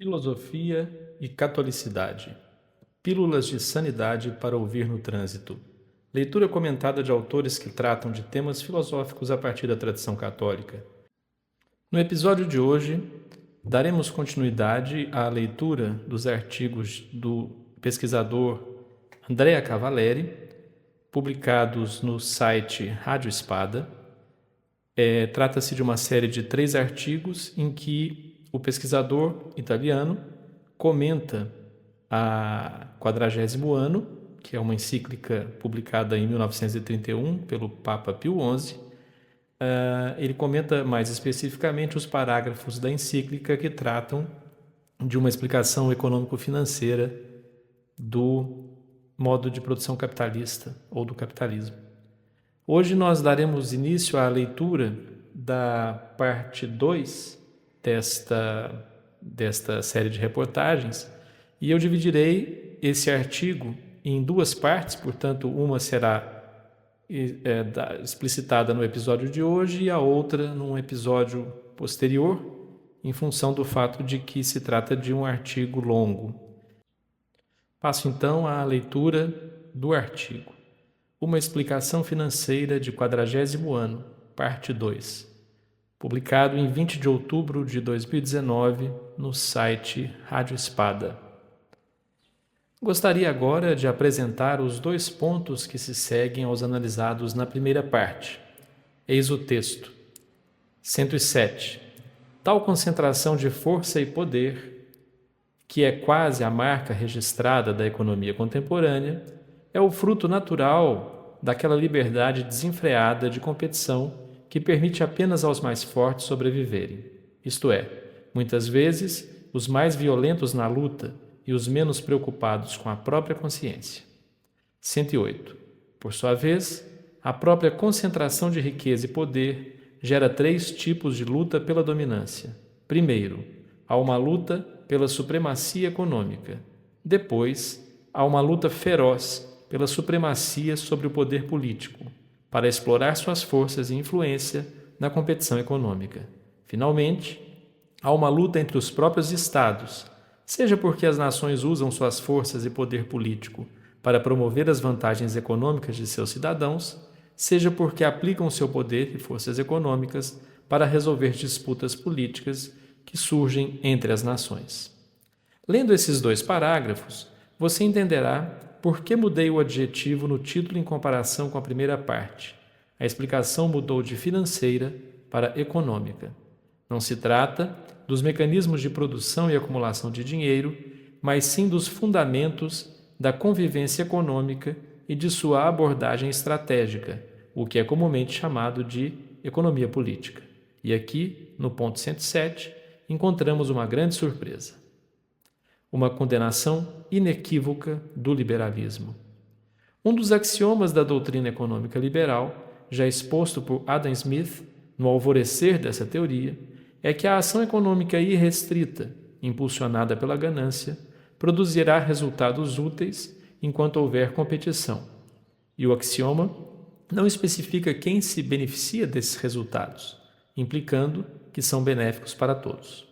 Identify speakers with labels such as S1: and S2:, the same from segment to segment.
S1: Filosofia e catolicidade. Pílulas de sanidade para ouvir no trânsito. Leitura comentada de autores que tratam de temas filosóficos a partir da tradição católica. No episódio de hoje, daremos continuidade à leitura dos artigos do pesquisador Andrea Cavalieri, publicados no site Rádio Espada. Trata-se de uma série de 3 artigos em que o pesquisador italiano comenta a 40º ano, que é uma encíclica publicada em 1931 pelo Papa Pio XI. Ele comenta mais especificamente os parágrafos da encíclica que tratam de uma explicação econômico-financeira do modo de produção capitalista ou do capitalismo. Hoje nós daremos início à leitura da parte 2 desta série de reportagens, e eu dividirei esse artigo em 2 partes, portanto, uma será explicitada no episódio de hoje e a outra num episódio posterior, em função do fato de que se trata de um artigo longo. Passo então à leitura do artigo. Uma explicação financeira de 40º ano, parte 2. Publicado em 20 de outubro de 2019 no site Rádio Espada. Gostaria agora de apresentar os 2 pontos que se seguem aos analisados na primeira parte. Eis o texto. 107. Tal concentração de força e poder, que é quase a marca registrada da economia contemporânea, é o fruto natural daquela liberdade desenfreada de competição que permite apenas aos mais fortes sobreviverem. Isto é, muitas vezes, os mais violentos na luta e os menos preocupados com a própria consciência. 108. Por sua vez, a própria concentração de riqueza e poder gera 3 tipos de luta pela dominância. Primeiro, há uma luta pela supremacia econômica. Depois, há uma luta feroz pela supremacia sobre o poder político, para explorar suas forças e influência na competição econômica. Finalmente, há uma luta entre os próprios estados, seja porque as nações usam suas forças e poder político para promover as vantagens econômicas de seus cidadãos, seja porque aplicam seu poder e forças econômicas para resolver disputas políticas que surgem entre as nações. Lendo esses 2 parágrafos, você entenderá por que mudei o adjetivo no título em comparação com a primeira parte. A explicação mudou de financeira para econômica. Não se trata dos mecanismos de produção e acumulação de dinheiro, mas sim dos fundamentos da convivência econômica e de sua abordagem estratégica, o que é comumente chamado de economia política. E aqui, no ponto 107, encontramos uma grande surpresa. Uma condenação inequívoca do liberalismo. Um dos axiomas da doutrina econômica liberal, já exposto por Adam Smith no alvorecer dessa teoria, é que a ação econômica irrestrita, impulsionada pela ganância, produzirá resultados úteis enquanto houver competição. E o axioma não especifica quem se beneficia desses resultados, implicando que são benéficos para todos.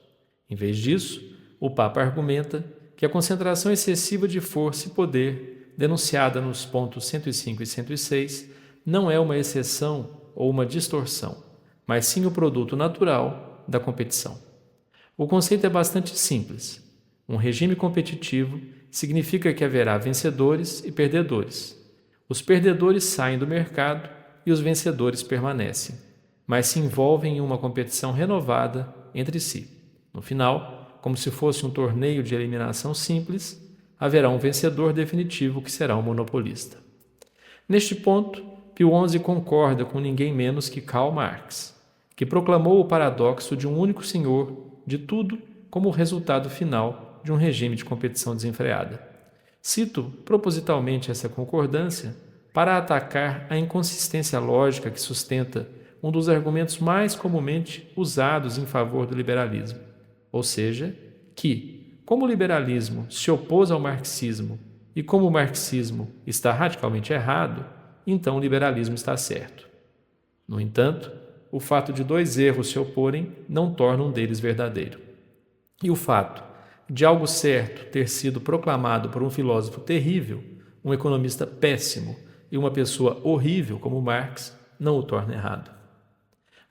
S1: Em vez disso, o Papa argumenta que a concentração excessiva de força e poder, denunciada nos pontos 105 e 106, não é uma exceção ou uma distorção, mas sim o produto natural da competição. O conceito é bastante simples. Um regime competitivo significa que haverá vencedores e perdedores. Os perdedores saem do mercado e os vencedores permanecem, mas se envolvem em uma competição renovada entre si. No final, como se fosse um torneio de eliminação simples, haverá um vencedor definitivo que será o monopolista. Neste ponto, Pio XI concorda com ninguém menos que Karl Marx, que proclamou o paradoxo de um único senhor de tudo como o resultado final de um regime de competição desenfreada. Cito propositalmente essa concordância para atacar a inconsistência lógica que sustenta um dos argumentos mais comumente usados em favor do liberalismo, ou seja, que, como o liberalismo se opôs ao marxismo e como o marxismo está radicalmente errado, então o liberalismo está certo. No entanto, o fato de 2 erros se oporem não torna um deles verdadeiro. E o fato de algo certo ter sido proclamado por um filósofo terrível, um economista péssimo e uma pessoa horrível como Marx, não o torna errado.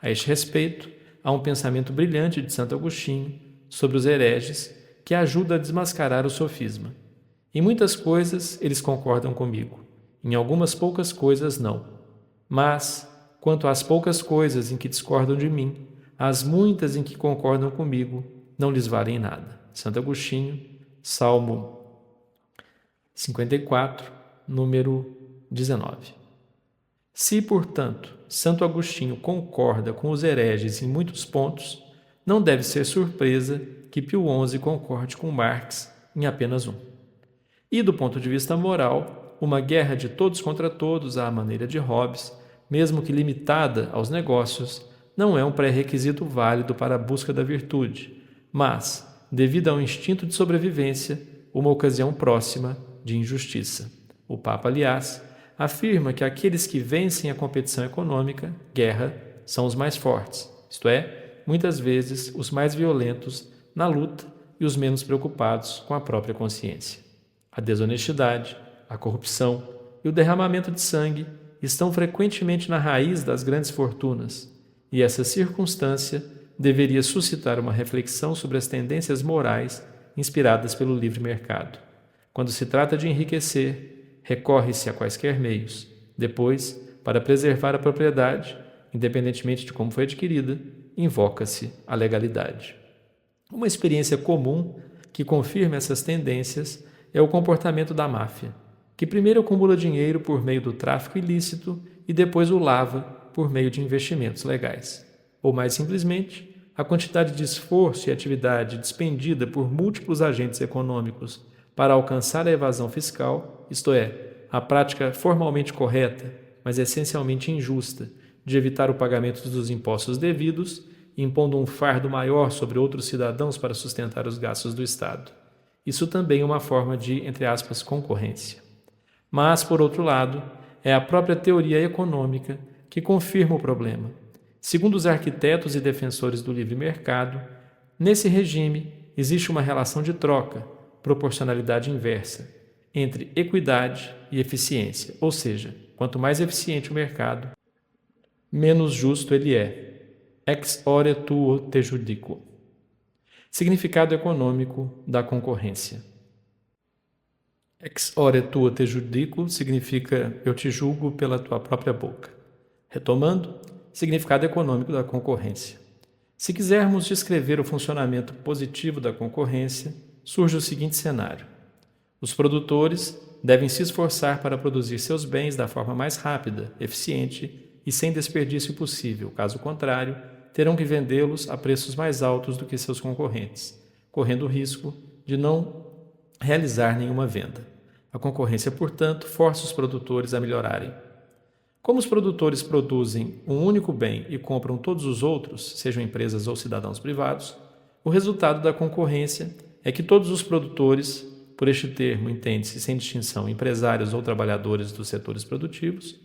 S1: A este respeito, há um pensamento brilhante de Santo Agostinho sobre os hereges que ajuda a desmascarar o sofisma. Em muitas coisas eles concordam comigo, em algumas poucas coisas não. Mas, quanto às poucas coisas em que discordam de mim, as muitas em que concordam comigo não lhes valem nada. Santo Agostinho, Salmo 54, número 19. Se, portanto, Santo Agostinho concorda com os hereges em muitos pontos, não deve ser surpresa que Pio XI concorde com Marx em apenas um. E, do ponto de vista moral, uma guerra de todos contra todos à maneira de Hobbes, mesmo que limitada aos negócios, não é um pré-requisito válido para a busca da virtude, mas, devido ao instinto de sobrevivência, uma ocasião próxima de injustiça. O Papa, aliás, afirma que aqueles que vencem a competição econômica, guerra, são os mais fortes, isto é, muitas vezes os mais violentos na luta e os menos preocupados com a própria consciência. A desonestidade, a corrupção e o derramamento de sangue estão frequentemente na raiz das grandes fortunas, e essa circunstância deveria suscitar uma reflexão sobre as tendências morais inspiradas pelo livre mercado. Quando se trata de enriquecer, recorre-se a quaisquer meios. Depois, para preservar a propriedade, independentemente de como foi adquirida, invoca-se a legalidade. Uma experiência comum que confirma essas tendências é o comportamento da máfia, que primeiro acumula dinheiro por meio do tráfico ilícito e depois o lava por meio de investimentos legais. Ou mais simplesmente, a quantidade de esforço e atividade despendida por múltiplos agentes econômicos para alcançar a evasão fiscal, isto é, a prática formalmente correta, mas essencialmente injusta, de evitar o pagamento dos impostos devidos, impondo um fardo maior sobre outros cidadãos para sustentar os gastos do Estado. Isso também é uma forma de, entre aspas, concorrência. Mas, por outro lado, é a própria teoria econômica que confirma o problema. Segundo os arquitetos e defensores do livre mercado, nesse regime existe uma relação de troca, proporcionalidade inversa, entre equidade e eficiência, ou seja, quanto mais eficiente o mercado, menos justo ele é. Ex ore tuo te judico. Significado econômico da concorrência. Ex ore tuo te judico significa eu te julgo pela tua própria boca. Retomando, significado econômico da concorrência. Se quisermos descrever o funcionamento positivo da concorrência, surge o seguinte cenário. Os produtores devem se esforçar para produzir seus bens da forma mais rápida, eficiente e sem desperdício possível. Caso contrário, terão que vendê-los a preços mais altos do que seus concorrentes, correndo o risco de não realizar nenhuma venda. A concorrência, portanto, força os produtores a melhorarem. Como os produtores produzem um único bem e compram todos os outros, sejam empresas ou cidadãos privados, o resultado da concorrência é que todos os produtores, por este termo entende-se sem distinção empresários ou trabalhadores dos setores produtivos,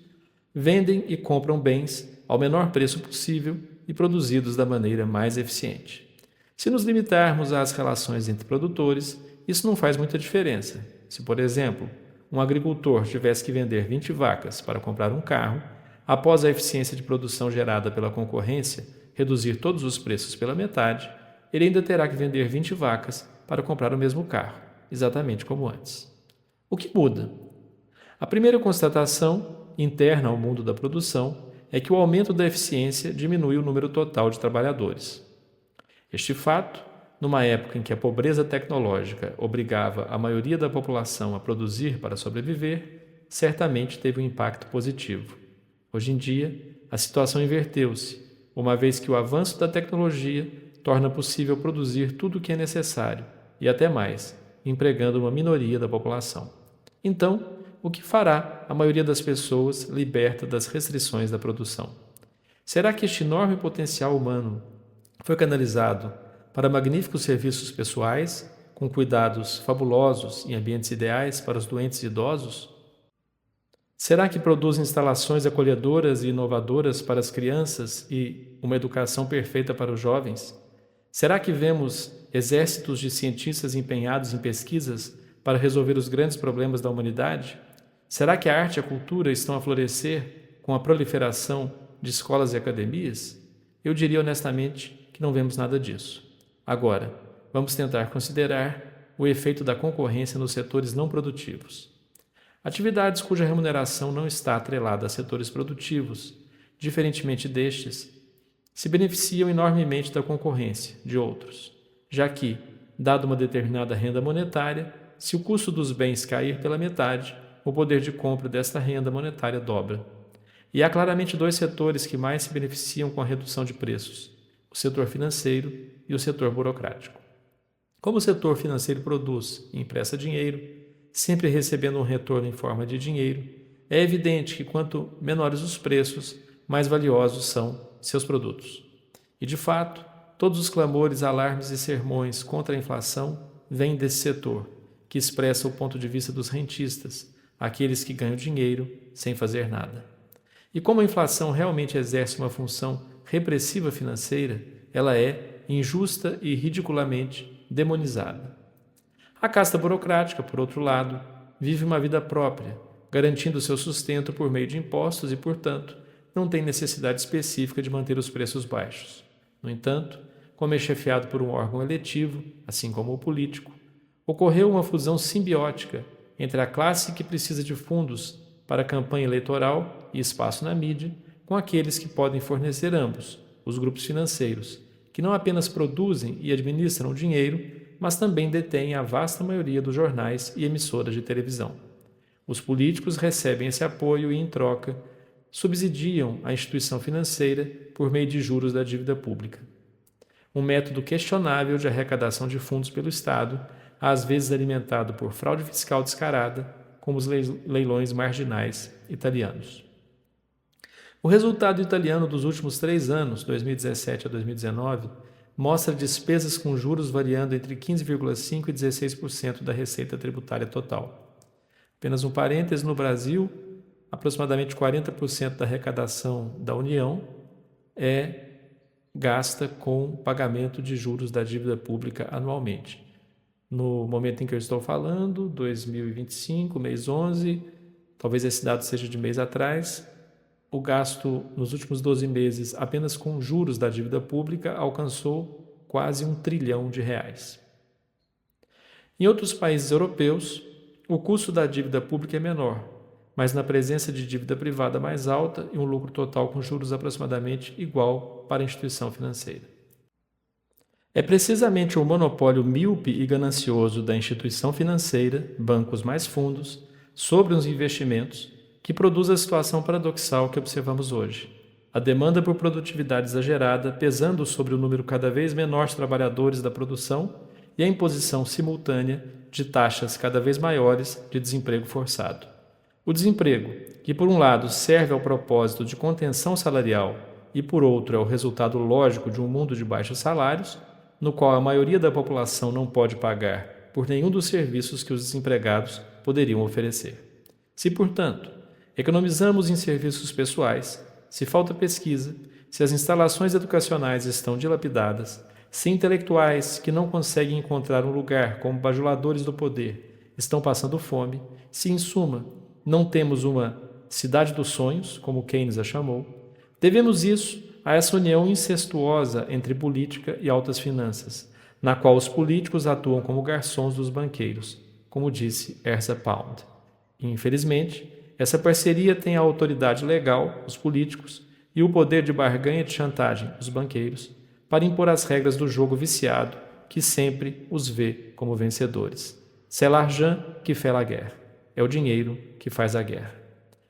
S1: vendem e compram bens ao menor preço possível e produzidos da maneira mais eficiente. Se nos limitarmos às relações entre produtores, isso não faz muita diferença. Se, por exemplo, um agricultor tivesse que vender 20 vacas para comprar um carro, após a eficiência de produção gerada pela concorrência reduzir todos os preços pela metade, ele ainda terá que vender 20 vacas para comprar o mesmo carro, exatamente como antes. O que muda? A primeira constatação, interna ao mundo da produção, é que o aumento da eficiência diminui o número total de trabalhadores. Este fato, numa época em que a pobreza tecnológica obrigava a maioria da população a produzir para sobreviver, certamente teve um impacto positivo. Hoje em dia, a situação inverteu-se, uma vez que o avanço da tecnologia torna possível produzir tudo o que é necessário, e até mais, empregando uma minoria da população. Então, o que fará a maioria das pessoas liberta das restrições da produção? Será que este enorme potencial humano foi canalizado para magníficos serviços pessoais, com cuidados fabulosos em ambientes ideais para os doentes e idosos? Será que produz instalações acolhedoras e inovadoras para as crianças e uma educação perfeita para os jovens? Será que vemos exércitos de cientistas empenhados em pesquisas para resolver os grandes problemas da humanidade? Será que a arte e a cultura estão a florescer com a proliferação de escolas e academias? Eu diria honestamente que não vemos nada disso. Agora, vamos tentar considerar o efeito da concorrência nos setores não produtivos. Atividades cuja remuneração não está atrelada a setores produtivos, diferentemente destes, se beneficiam enormemente da concorrência de outros, já que, dada uma determinada renda monetária, se o custo dos bens cair pela metade, o poder de compra desta renda monetária dobra. E há claramente dois setores que mais se beneficiam com a redução de preços: o setor financeiro e o setor burocrático. Como o setor financeiro produz e empresta dinheiro, sempre recebendo um retorno em forma de dinheiro, é evidente que quanto menores os preços, mais valiosos são seus produtos. E, de fato, todos os clamores, alarmes e sermões contra a inflação vêm desse setor, que expressa o ponto de vista dos rentistas, aqueles que ganham dinheiro sem fazer nada. E como a inflação realmente exerce uma função repressiva financeira, ela é injusta e ridiculamente demonizada. A casta burocrática, por outro lado, vive uma vida própria, garantindo seu sustento por meio de impostos e, portanto, não tem necessidade específica de manter os preços baixos. No entanto, como é chefiado por um órgão eletivo, assim como o político, ocorreu uma fusão simbiótica entre a classe que precisa de fundos para a campanha eleitoral e espaço na mídia, com aqueles que podem fornecer ambos, os grupos financeiros, que não apenas produzem e administram o dinheiro, mas também detêm a vasta maioria dos jornais e emissoras de televisão. Os políticos recebem esse apoio e, em troca, subsidiam a instituição financeira por meio de juros da dívida pública. Um método questionável de arrecadação de fundos pelo Estado, às vezes alimentado por fraude fiscal descarada, como os leilões marginais italianos. O resultado italiano dos últimos 3 anos, 2017 a 2019, mostra despesas com juros variando entre 15,5% e 16% da receita tributária total. Apenas um parêntese: no Brasil, aproximadamente 40% da arrecadação da União é gasta com pagamento de juros da dívida pública anualmente. No momento em que eu estou falando, 2025, mês 11, talvez esse dado seja de mês atrás, o gasto nos últimos 12 meses apenas com juros da dívida pública alcançou quase R$1 trilhão. Em outros países europeus, o custo da dívida pública é menor, mas na presença de dívida privada mais alta e um lucro total com juros aproximadamente igual para a instituição financeira. É precisamente o monopólio míope e ganancioso da instituição financeira, bancos mais fundos, sobre os investimentos, que produz a situação paradoxal que observamos hoje. A demanda por produtividade exagerada pesando sobre o número cada vez menor de trabalhadores da produção e a imposição simultânea de taxas cada vez maiores de desemprego forçado. O desemprego, que por um lado serve ao propósito de contenção salarial e por outro é o resultado lógico de um mundo de baixos salários, no qual a maioria da população não pode pagar por nenhum dos serviços que os desempregados poderiam oferecer. Se, portanto, economizamos em serviços pessoais, se falta pesquisa, se as instalações educacionais estão dilapidadas, se intelectuais que não conseguem encontrar um lugar como bajuladores do poder estão passando fome, se, em suma, não temos uma cidade dos sonhos, como Keynes a chamou, devemos isso a essa união incestuosa entre política e altas finanças, na qual os políticos atuam como garçons dos banqueiros, como disse Ezra Pound. E, infelizmente, essa parceria tem a autoridade legal, os políticos, e o poder de barganha e de chantagem, os banqueiros, para impor as regras do jogo viciado, que sempre os vê como vencedores. C'est l'argent qui fait la guerre. É o dinheiro que faz a guerra.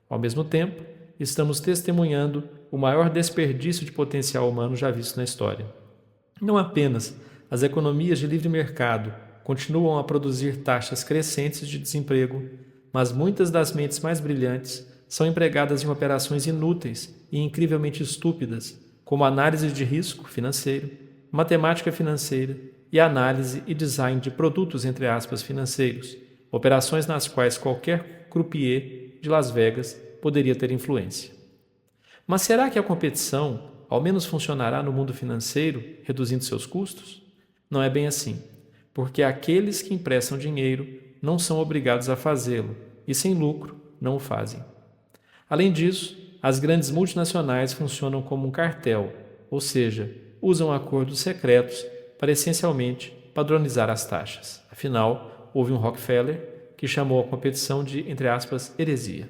S1: Ao mesmo tempo, estamos testemunhando o maior desperdício de potencial humano já visto na história. Não apenas as economias de livre mercado continuam a produzir taxas crescentes de desemprego, mas muitas das mentes mais brilhantes são empregadas em operações inúteis e incrivelmente estúpidas, como análise de risco financeiro, matemática financeira e análise e design de produtos, entre aspas, financeiros, operações nas quais qualquer croupier de Las Vegas poderia ter influência. Mas será que a competição ao menos funcionará no mundo financeiro, reduzindo seus custos? Não é bem assim, porque aqueles que emprestam dinheiro não são obrigados a fazê-lo e, sem lucro, não o fazem. Além disso, as grandes multinacionais funcionam como um cartel, ou seja, usam acordos secretos para essencialmente padronizar as taxas. Afinal, houve um Rockefeller que chamou a competição de, entre aspas, heresia.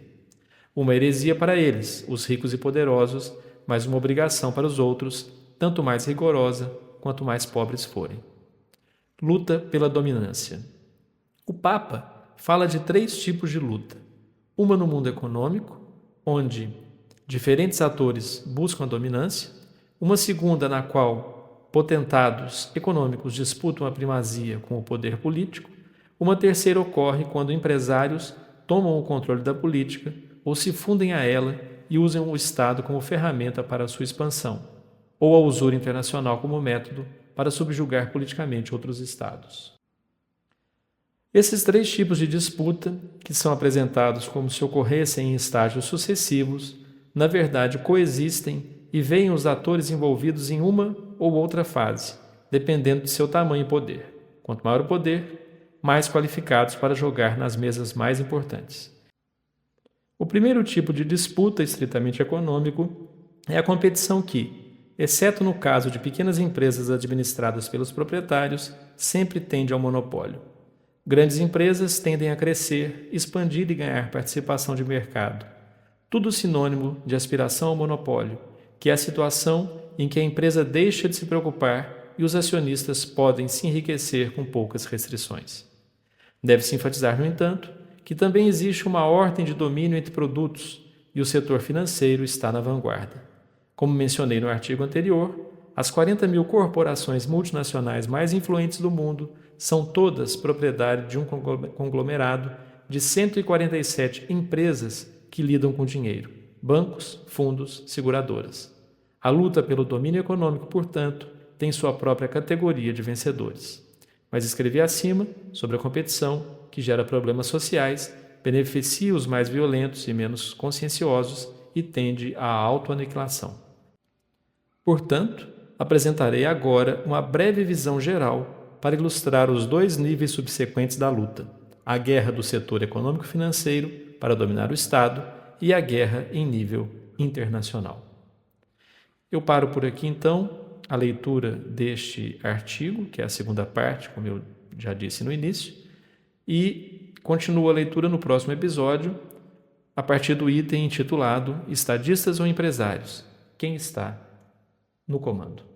S1: Uma heresia para eles, os ricos e poderosos, mas uma obrigação para os outros, tanto mais rigorosa quanto mais pobres forem. Luta pela dominância. O Papa fala de 3 tipos de luta. Uma no mundo econômico, onde diferentes atores buscam a dominância. Uma segunda na qual potentados econômicos disputam a primazia com o poder político. Uma terceira ocorre quando empresários tomam o controle da política ou se fundem a ela e usam o Estado como ferramenta para a sua expansão, ou a usura internacional como método para subjugar politicamente outros estados. Esses 3 tipos de disputa, que são apresentados como se ocorressem em estágios sucessivos, na verdade coexistem e veem os atores envolvidos em uma ou outra fase, dependendo de seu tamanho e poder. Quanto maior o poder, mais qualificados para jogar nas mesas mais importantes. O primeiro tipo de disputa, estritamente econômico, é a competição que, exceto no caso de pequenas empresas administradas pelos proprietários, sempre tende ao monopólio. Grandes empresas tendem a crescer, expandir e ganhar participação de mercado. Tudo sinônimo de aspiração ao monopólio, que é a situação em que a empresa deixa de se preocupar e os acionistas podem se enriquecer com poucas restrições. Deve-se enfatizar, no entanto, que também existe uma ordem de domínio entre produtos e o setor financeiro está na vanguarda. Como mencionei no artigo anterior, as 40 mil corporações multinacionais mais influentes do mundo são todas propriedade de um conglomerado de 147 empresas que lidam com dinheiro, bancos, fundos, seguradoras. A luta pelo domínio econômico, portanto, tem sua própria categoria de vencedores. Mas escrevi acima sobre a competição que gera problemas sociais, beneficia os mais violentos e menos conscienciosos e tende à autoaniquilação. Portanto, apresentarei agora uma breve visão geral para ilustrar os 2 níveis subsequentes da luta: a guerra do setor econômico-financeiro para dominar o Estado e a guerra em nível internacional. Eu paro por aqui, então, a leitura deste artigo, que é a segunda parte, como eu já disse no início, e continuo a leitura no próximo episódio, a partir do item intitulado Estadistas ou Empresários? Quem está no comando?